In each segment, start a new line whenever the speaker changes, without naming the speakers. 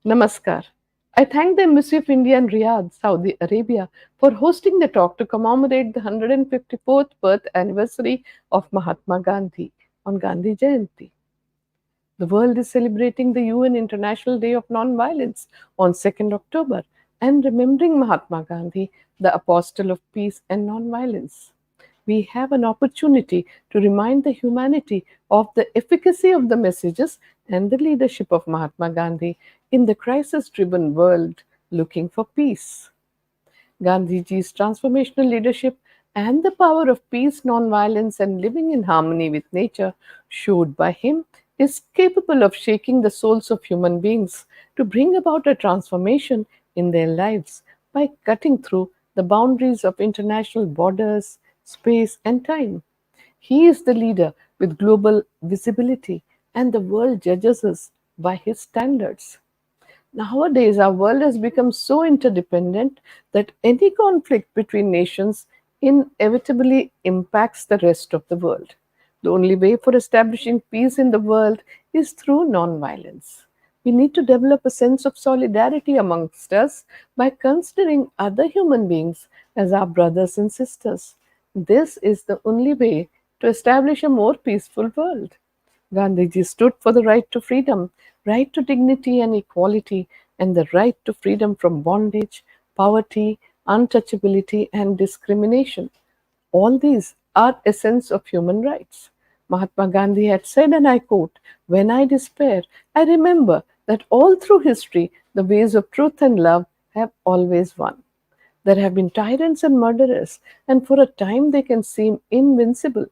Namaskar. I thank the Embassy of India in Riyadh, Saudi Arabia, for hosting the talk to commemorate the 154th birth anniversary of Mahatma Gandhi on Gandhi Jayanti. The world is celebrating the UN International Day of Nonviolence on 2nd October and remembering Mahatma Gandhi, the apostle of peace and nonviolence. We have an opportunity to remind the humanity of the efficacy of the messages and the leadership of Mahatma Gandhi in the crisis driven world looking for peace. Gandhiji's transformational leadership and the power of peace, nonviolence, and living in harmony with nature, showed by him, is capable of shaking the souls of human beings to bring about a transformation in their lives by cutting through the boundaries of international borders, space, and time. He is the leader with global visibility, and the world judges us by his standards. Nowadays, our world has become so interdependent that any conflict between nations inevitably impacts the rest of the world. The only way for establishing peace in the world is through nonviolence. We need to develop a sense of solidarity amongst us by considering other human beings as our brothers and sisters. This is the only way to establish a more peaceful world. Gandhiji stood for the right to freedom, right to dignity and equality, and the right to freedom from bondage, poverty, untouchability, and discrimination. All these are essence of human rights. Mahatma Gandhi had said, and I quote, "When I despair, I remember that all through history the ways of truth and love have always won. There have been tyrants and murderers, and for a time they can seem invincible.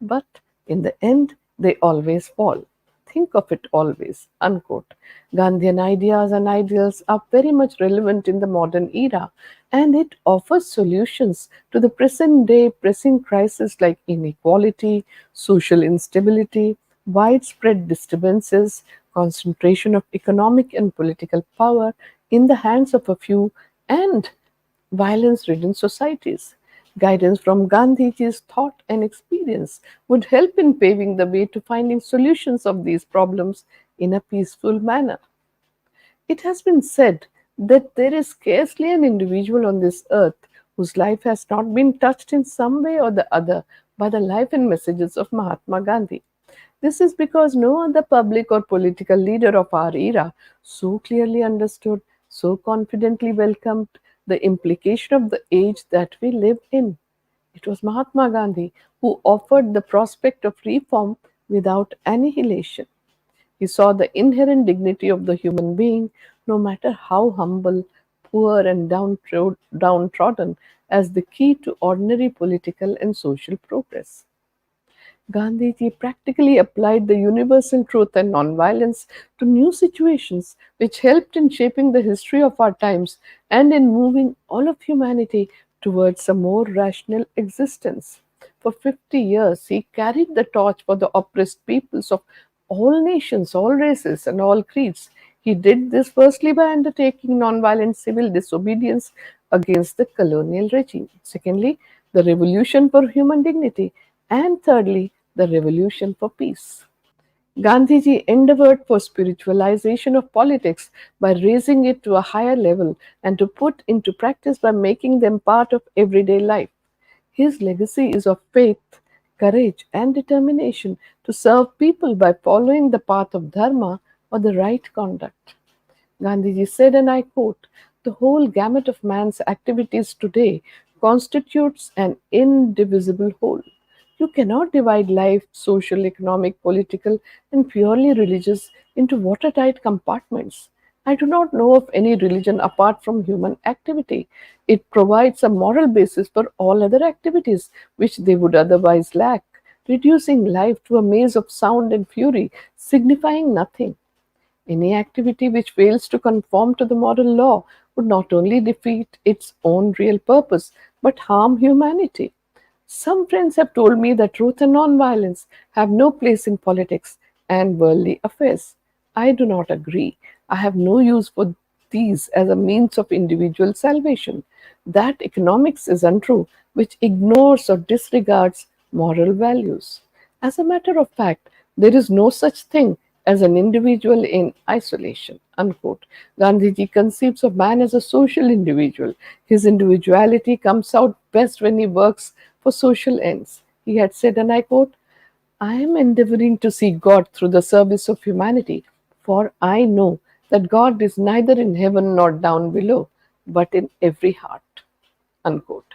But in the end, they always fall. Think of it always." Unquote. Gandhian ideas and ideals are very much relevant in the modern era, and it offers solutions to the present day pressing crises like inequality, social instability, widespread disturbances, concentration of economic and political power in the hands of a few, and violence ridden societies. Guidance from Gandhiji's thought and experience would help in paving the way to finding solutions of these problems in a peaceful manner. It has been said that there is scarcely an individual on this earth whose life has not been touched in some way or the other by the life and messages of Mahatma Gandhi. This is because no other public or political leader of our era so clearly understood, so confidently welcomed the implication of the age that we live in. It was Mahatma Gandhi who offered the prospect of reform without annihilation. He saw the inherent dignity of the human being, no matter how humble, poor, and downtrodden, as the key to ordinary political and social progress. Gandhiji practically applied the universal truth and nonviolence to new situations, which helped in shaping the history of our times and in moving all of humanity towards a more rational existence. For 50 years, he carried the torch for the oppressed peoples of all nations, all races, and all creeds. He did this firstly by undertaking nonviolent civil disobedience against the colonial regime. Secondly, the revolution for human dignity. And thirdly, the revolution for peace. Gandhiji endeavored for spiritualization of politics by raising it to a higher level and to put into practice by making them part of everyday life. His legacy is of faith, courage, and determination to serve people by following the path of dharma or the right conduct. Gandhiji said, and I quote, "The whole gamut of man's activities today constitutes an indivisible whole. You cannot divide life, social, economic, political, and purely religious, into watertight compartments. I do not know of any religion apart from human activity. It provides a moral basis for all other activities which they would otherwise lack, reducing life to a maze of sound and fury, signifying nothing. Any activity which fails to conform to the moral law would not only defeat its own real purpose, but harm humanity. Some friends have told me that truth and nonviolence have no place in politics and worldly affairs. I do not agree. I have no use for these as a means of individual salvation. That economics is untrue, which ignores or disregards moral values. As a matter of fact, there is no such thing as an individual in isolation. Unquote. Gandhiji conceives of man as a social individual. His individuality comes out best when he works for social ends. He had said, and I quote, I am endeavoring to see God through the service of humanity, for I know that God is neither in heaven nor down below, but in every heart. Unquote.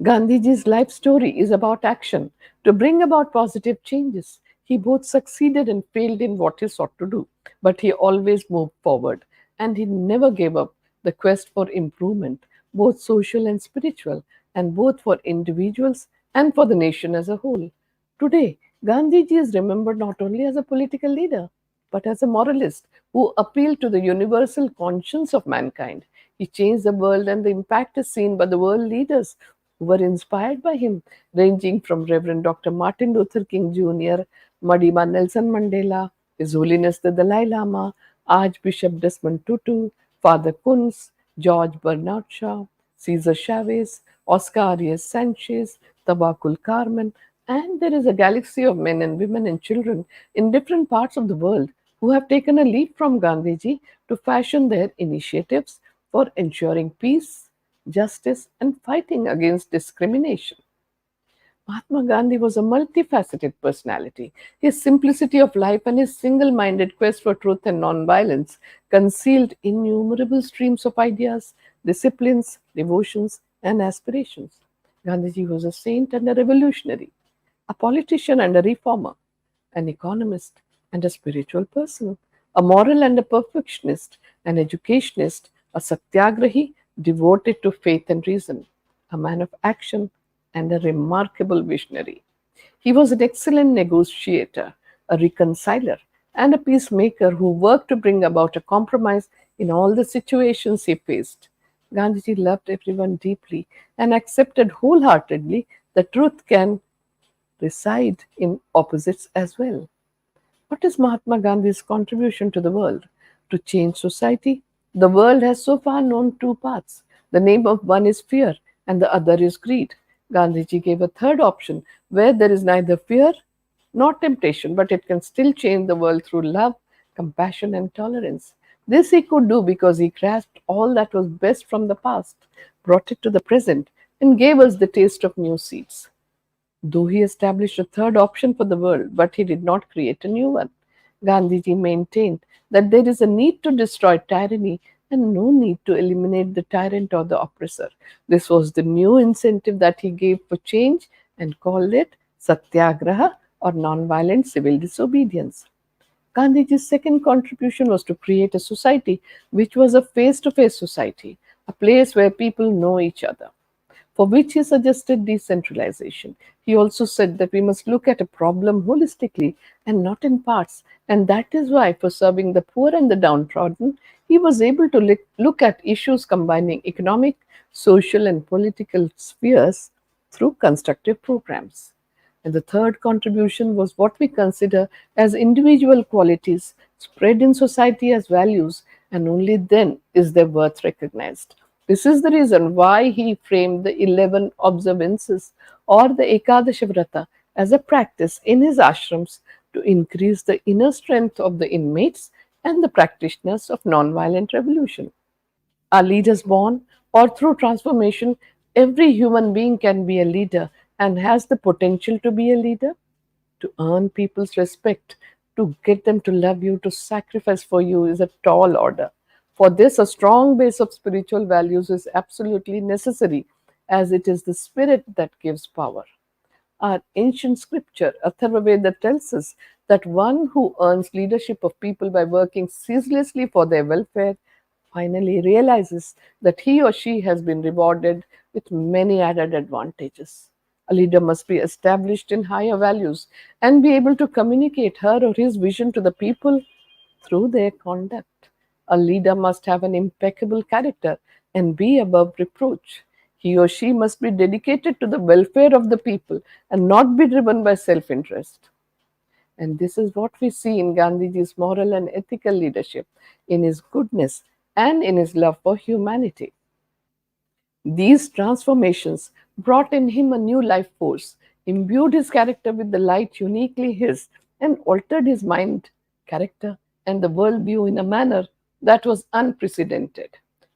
Gandhiji's life story is about action to bring about positive changes. He both succeeded and failed in what he sought to do, but he always moved forward and he never gave up the quest for improvement, both social and spiritual, and both for individuals and for the nation as a whole. Today, Gandhiji is remembered not only as a political leader, but as a moralist who appealed to the universal conscience of mankind. He changed the world, and the impact is seen by the world leaders who were inspired by him, ranging from Reverend Dr. Martin Luther King Jr., Madima Nelson Mandela, His Holiness the Dalai Lama, Archbishop Desmond Tutu, Father Kunz, George Bernard Shaw, Cesar Chavez, Oscar Arias Sanchez, Tabakul Carmen, and there is a galaxy of men and women and children in different parts of the world who have taken a leap from Gandhiji to fashion their initiatives for ensuring peace, justice, and fighting against discrimination. Mahatma Gandhi was a multifaceted personality. His simplicity of life and his single minded quest for truth and nonviolence concealed innumerable streams of ideas, disciplines, devotions, and aspirations. Gandhiji was a saint and a revolutionary, a politician and a reformer, an economist and a spiritual person, a moral and a perfectionist, an educationist, a satyagrahi devoted to faith and reason, a man of action and a remarkable visionary. He was an excellent negotiator, a reconciler, and a peacemaker who worked to bring about a compromise in all the situations he faced. Gandhiji loved everyone deeply and accepted wholeheartedly that truth can reside in opposites as well. What is Mahatma Gandhi's contribution to the world? To change society? The world has so far known two paths. The name of one is fear, and the other is greed. Gandhiji gave a third option where there is neither fear nor temptation, but it can still change the world through love, compassion, and tolerance. This he could do because he grasped all that was best from the past, brought it to the present, and gave us the taste of new seeds. Though he established a third option for the world, but he did not create a new one. Gandhiji maintained that there is a need to destroy tyranny and no need to eliminate the tyrant or the oppressor. This was the new incentive that he gave for change and called it Satyagraha or nonviolent civil disobedience. Gandhiji's second contribution was to create a society which was a face to face society, a place where people know each other, for which he suggested decentralization. He also said that we must look at a problem holistically and not in parts, and that is why, for serving the poor and the downtrodden, he was able to look at issues combining economic, social, and political spheres through constructive programs. And the third contribution was what we consider as individual qualities spread in society as values, and only then is their worth recognized. This is the reason why he framed the 11 observances or the Ekadashi Vrata as a practice in his ashrams to increase the inner strength of the inmates and the practitioners of nonviolent revolution. Are leaders born or through transformation? Every human being can be a leader and has the potential to be a leader, to earn people's respect, to get them to love you, to sacrifice for you is a tall order. For this, a strong base of spiritual values is absolutely necessary, as it is the spirit that gives power. Our ancient scripture, Atharvaveda, tells us that one who earns leadership of people by working ceaselessly for their welfare finally realizes that he or she has been rewarded with many added advantages. A leader must be established in higher values and be able to communicate her or his vision to the people through their conduct. A leader must have an impeccable character and be above reproach. He or she must be dedicated to the welfare of the people and not be driven by self interest. And this is what we see in Gandhiji's moral and ethical leadership, in his goodness, and in his love for humanity. These transformations brought in him a new life force, imbued his character with the light uniquely his, and altered his mind character, and the worldview in a manner that was unprecedented,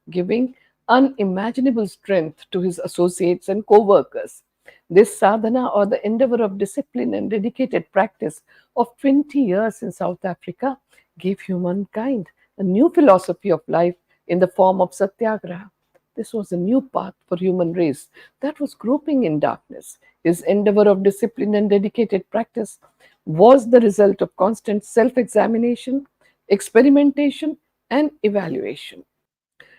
giving unimaginable strength to his associates and co workers. This sadhana, or the endeavor of discipline and dedicated practice of 20 years in South Africa, gave humankind a new philosophy of life in the form of satyagraha. This was a new path for human race that was groping in darkness. His endeavor of discipline and dedicated practice was the result of constant self examination, experimentation, and evaluation.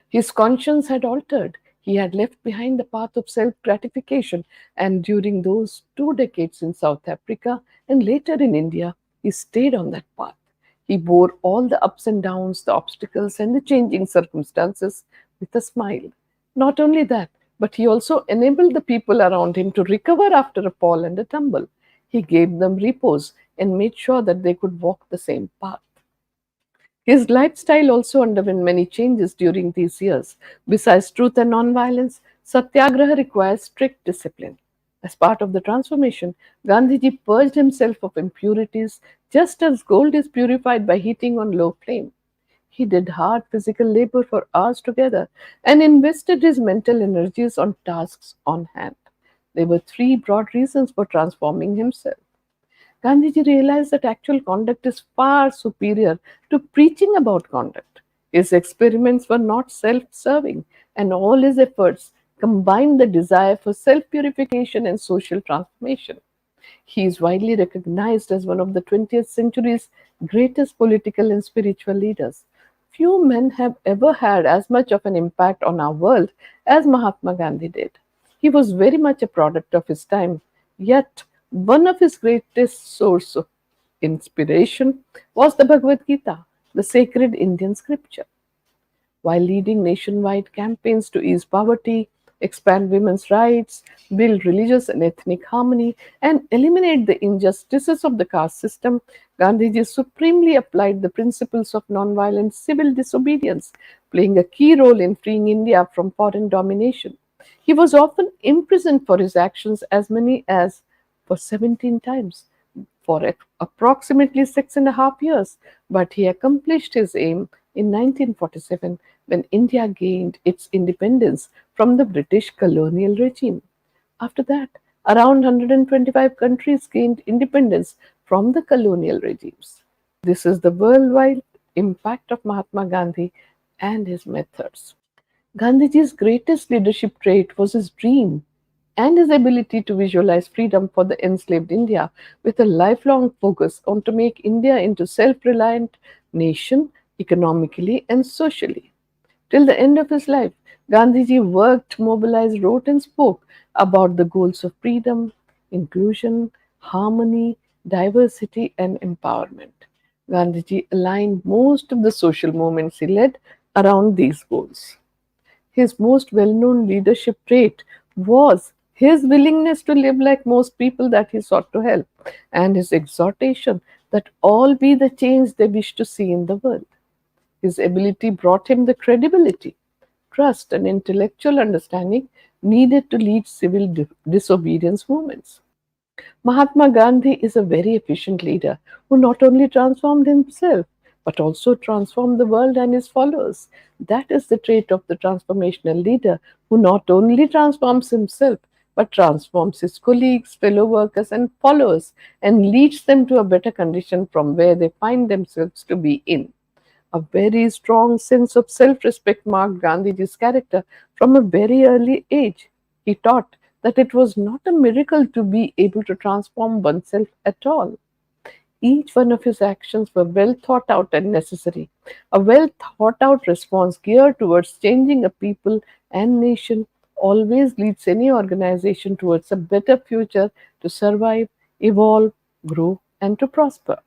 His conscience had altered. He had left behind the path of self gratification, and during those 2 decades in South Africa and later in India, he stayed on that path. He bore all the ups and downs, the obstacles, and the changing circumstances with a smile. Not only that, but he also enabled the people around him to recover after a fall and a tumble. He gave them repose and made sure that they could walk the same path. His lifestyle also underwent many changes during these years. Besides truth and nonviolence, satyagraha requires strict discipline. As part of the transformation, Gandhiji purged himself of impurities just as gold is purified by heating on low flame. He did hard physical labor for hours together and invested his mental energies on tasks on hand. There were three broad reasons for transforming himself. Gandhiji realized that actual conduct is far superior to preaching about conduct. His experiments were not self serving, and all his efforts combined the desire for self purification and social transformation. He is widely recognized as one of the 20th century's greatest political and spiritual leaders. Few men have ever had as much of an impact on our world as Mahatma Gandhi did. He was very much a product of his time, yet one of his greatest sources of inspiration was the Bhagavad Gita, the sacred Indian scripture. While leading nationwide campaigns to ease poverty, expand women's rights, build religious and ethnic harmony, and eliminate the injustices of the caste system, Gandhiji supremely applied the principles of nonviolent civil disobedience, playing a key role in freeing India from foreign domination. He was often imprisoned for his actions as many as for 17 times for approximately 6.5 years, but he accomplished his aim in 1947 when India gained its independence from the British colonial regime. After that, around 125 countries gained independence from the colonial regimes. This is the worldwide impact of Mahatma Gandhi and his methods. Gandhiji's greatest leadership trait was his dream and his ability to visualize freedom for the enslaved India with a lifelong focus on to make India into self-reliant nation economically and socially. Till the end of his life, Gandhiji worked, mobilized, wrote, and spoke about the goals of freedom, inclusion, harmony, diversity, and empowerment. Gandhiji aligned most of the social movements he led around these goals. His most well known leadership trait was his willingness to live like most people that he sought to help, and his exhortation that all be the change they wish to see in the world. His ability brought him the credibility, trust, and intellectual understanding needed to lead civil disobedience movements. Mahatma Gandhi is a very efficient leader who not only transformed himself but also transformed the world and his followers. That is the trait of the transformational leader who not only transforms himself but transforms his colleagues, fellow workers, and followers and leads them to a better condition from where they find themselves to be in. A very strong sense of self respect marked Gandhiji's character from a very early age. He taught that it was not a miracle to be able to transform oneself at all. Each one of his actions were well thought out and necessary. A well thought out response geared towards changing a people and nation always leads any organization towards a better future to survive, evolve, grow, and to prosper.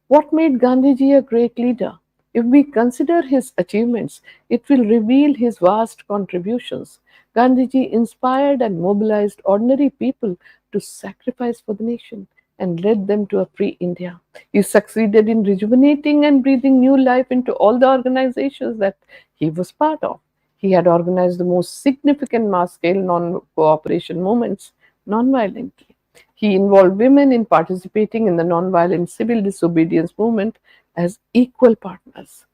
What made Gandhiji a great leader? If we consider his achievements, it will reveal his vast contributions. Gandhiji inspired and mobilized ordinary people to sacrifice for the nation and led them to a free India. He succeeded in rejuvenating and breathing new life into all the organizations that he was part of. He had organized the most significant mass scale non cooperation movements non violently. He involved women in participating in the nonviolent civil disobedience movement as equal partners.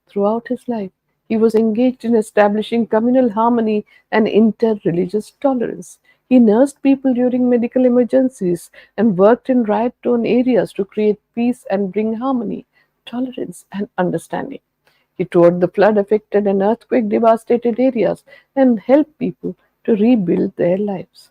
Throughout his life, he was engaged in establishing communal harmony and inter-religious tolerance. He nursed people during medical emergencies and worked in riot-torn areas to create peace and bring harmony, tolerance, and understanding. He toured the flood affected and earthquake devastated areas and helped people to rebuild their lives.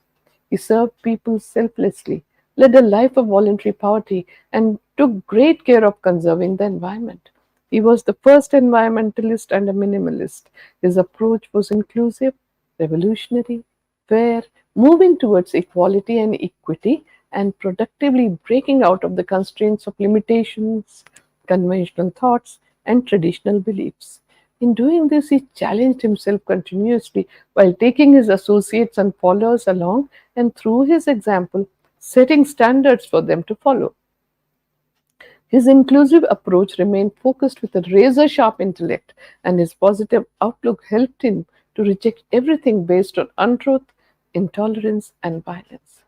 He served people selflessly, led a life of voluntary poverty, and took great care of conserving the environment. He was the first environmentalist and a minimalist. His approach was inclusive, revolutionary, fair, moving towards equality and equity, and productively breaking out of the constraints of limitations, conventional thoughts, and traditional beliefs. In doing this, he challenged himself continuously while taking his associates and followers along and through his example, setting standards for them to follow. His inclusive approach remained focused with a razor sharp intellect, and his positive outlook helped him to reject everything based on untruth, intolerance, and violence.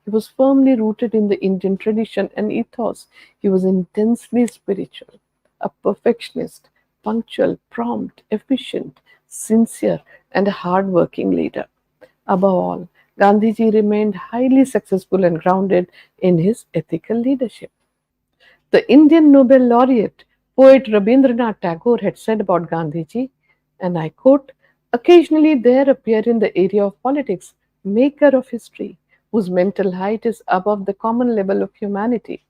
He was firmly rooted in the Indian tradition and ethos. He was intensely spiritual, a perfectionist, punctual, prompt, efficient, sincere, and a hard working leader. Above all, Gandhiji remained highly successful and grounded in his ethical leadership. The Indian Nobel laureate, poet Rabindranath Tagore, had said about Gandhiji, and I quote, occasionally there appear in the area of politics maker of history, whose mental height is above the common level of humanity.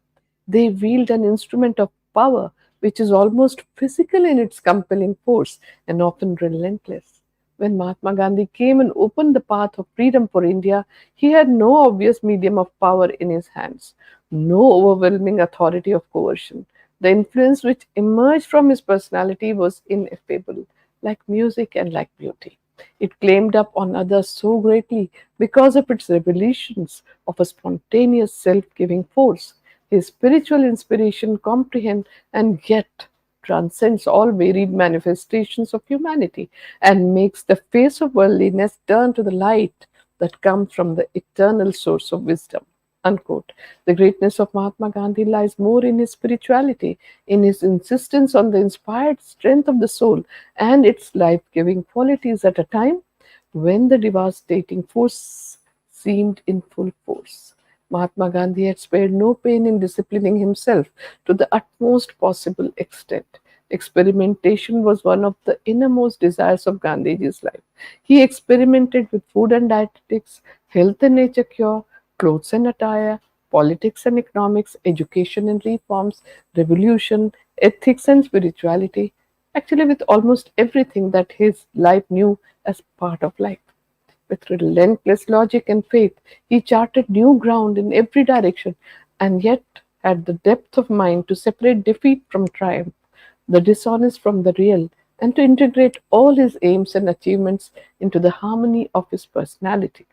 They wield an instrument of power which is almost physical in its compelling force and often relentless. When Mahatma Gandhi came and opened the path of freedom for India, he had no obvious medium of power in his hands, no overwhelming authority of coercion. The influence which emerged from his personality was ineffable, like music and like beauty. It claimed up on others so greatly because of its revelations of a spontaneous self giving force. His spiritual inspiration comprehends and yet transcends all varied manifestations of humanity and makes the face of worldliness turn to the light that comes from the eternal source of wisdom. Unquote. The greatness of Mahatma Gandhi lies more in his spirituality, in his insistence on the inspired strength of the soul and its life giving qualities at a time when the devastating force seemed in full force. Mahatma Gandhi had spared no pain in disciplining himself to the utmost possible extent. Experimentation was one of the innermost desires of Gandhiji's life. He experimented with food and dietetics, health and nature cure, clothes and attire, politics and economics, education and reforms, revolution, ethics and spirituality, actually, with almost everything that his life knew as part of life. With relentless logic and faith, he charted new ground in every direction and yet had the depth of mind to separate defeat from triumph, the dishonest from the real, and to integrate all his aims and achievements into the harmony of his personality.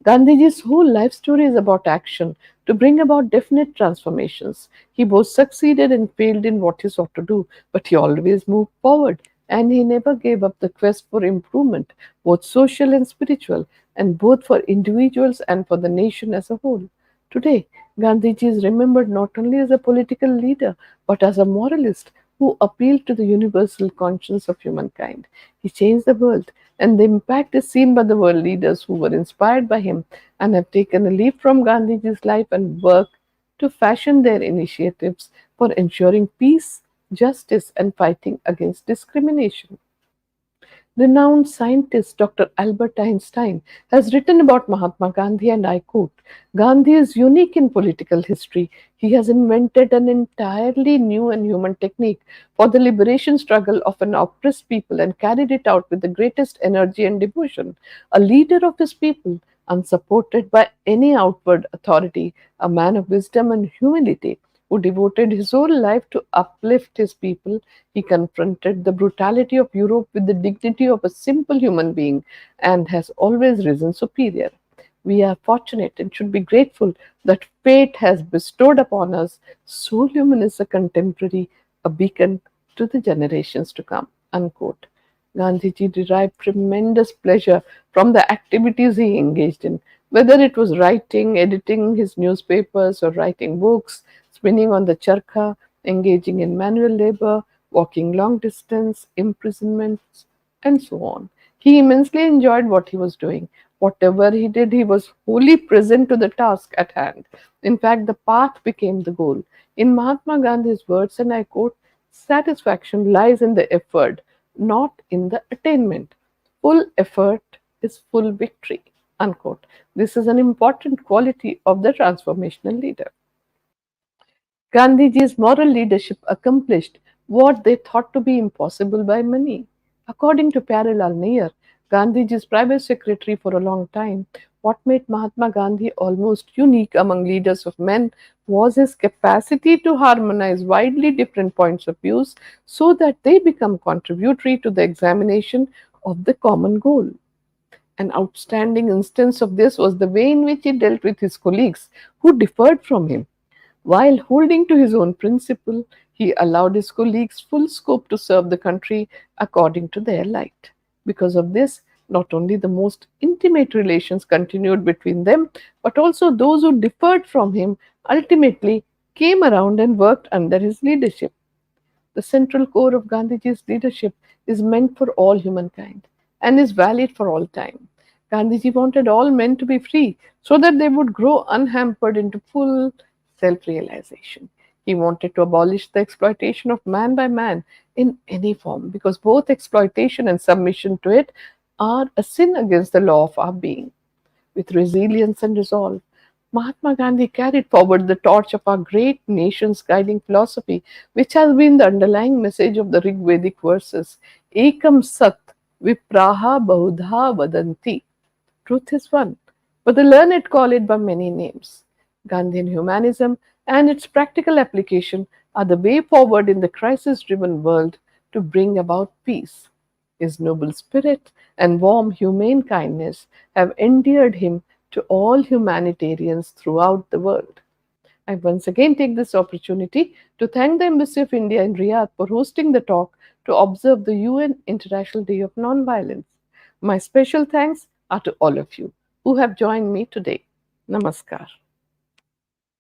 Gandhiji's whole life story is about action to bring about definite transformations. He both succeeded and failed in what he sought to do, but he always moved forward and he never gave up the quest for improvement, both social and spiritual, and both for individuals and for the nation as a whole. Today, Gandhiji is remembered not only as a political leader but as a moralist who appealed to the universal conscience of humankind. He changed the world, and the impact is seen by the world leaders who were inspired by him and have taken a leaf from Gandhiji's life and work to fashion their initiatives for ensuring peace, justice, and fighting against discrimination. Renowned scientist Dr. Albert Einstein has written about Mahatma Gandhi, and I quote, Gandhi is unique in political history. He has invented an entirely new and human technique for the liberation struggle of an oppressed people and carried it out with the greatest energy and devotion. A leader of his people, unsupported by any outward authority, a man of wisdom and humility who devoted his whole life to uplift his people. He confronted the brutality of Europe with the dignity of a simple human being and has always risen superior. We are fortunate and should be grateful that fate has bestowed upon us so luminous a contemporary, a beacon to the generations to come. Unquote. Gandhiji derived tremendous pleasure from the activities he engaged in. Whether it was writing, editing his newspapers, or writing books, spinning on the charkha, engaging in manual labor, walking long distance, imprisonments, and so on. He immensely enjoyed what he was doing. Whatever he did, he was wholly present to the task at hand. In fact, the path became the goal. In Mahatma Gandhi's words, and I quote, satisfaction lies in the effort, not in the attainment. Full effort is full victory. Unquote. This is an important quality of the transformational leader. Gandhiji's moral leadership accomplished what they thought to be impossible by many. According to Pyarelal Nair, Gandhiji's private secretary for a long time, what made Mahatma Gandhi almost unique among leaders of men was his capacity to harmonize widely different points of view so that they become contributory to the examination of the common goal. An outstanding instance of this was the way in which he dealt with his colleagues who differed from him. While holding to his own principle, he allowed his colleagues full scope to serve the country according to their light. Because of this, not only the most intimate relations continued between them, but also those who differed from him ultimately came around and worked under his leadership. The central core of Gandhiji's leadership is meant for all humankind and is valid for all time. Gandhiji wanted all men to be free so that they would grow unhampered into full self realization. He wanted to abolish the exploitation of man by man in any form because both exploitation and submission to it are a sin against the law of our being. With resilience and resolve, Mahatma Gandhi carried forward the torch of our great nation's guiding philosophy, which has been the underlying message of the Rig Vedic verses Ekam Sat Vipraha Bahudha Vadanti. Truth is one, but the learned call it by many names. Gandhian humanism and its practical application are the way forward in the crisis driven world to bring about peace. His noble spirit and warm humane kindness have endeared him to all humanitarians throughout the world. I once again take this opportunity to thank the Embassy of India in Riyadh for hosting the talk to observe the UN International Day of Nonviolence. My special thanks are to all of you who have joined me today. Namaskar.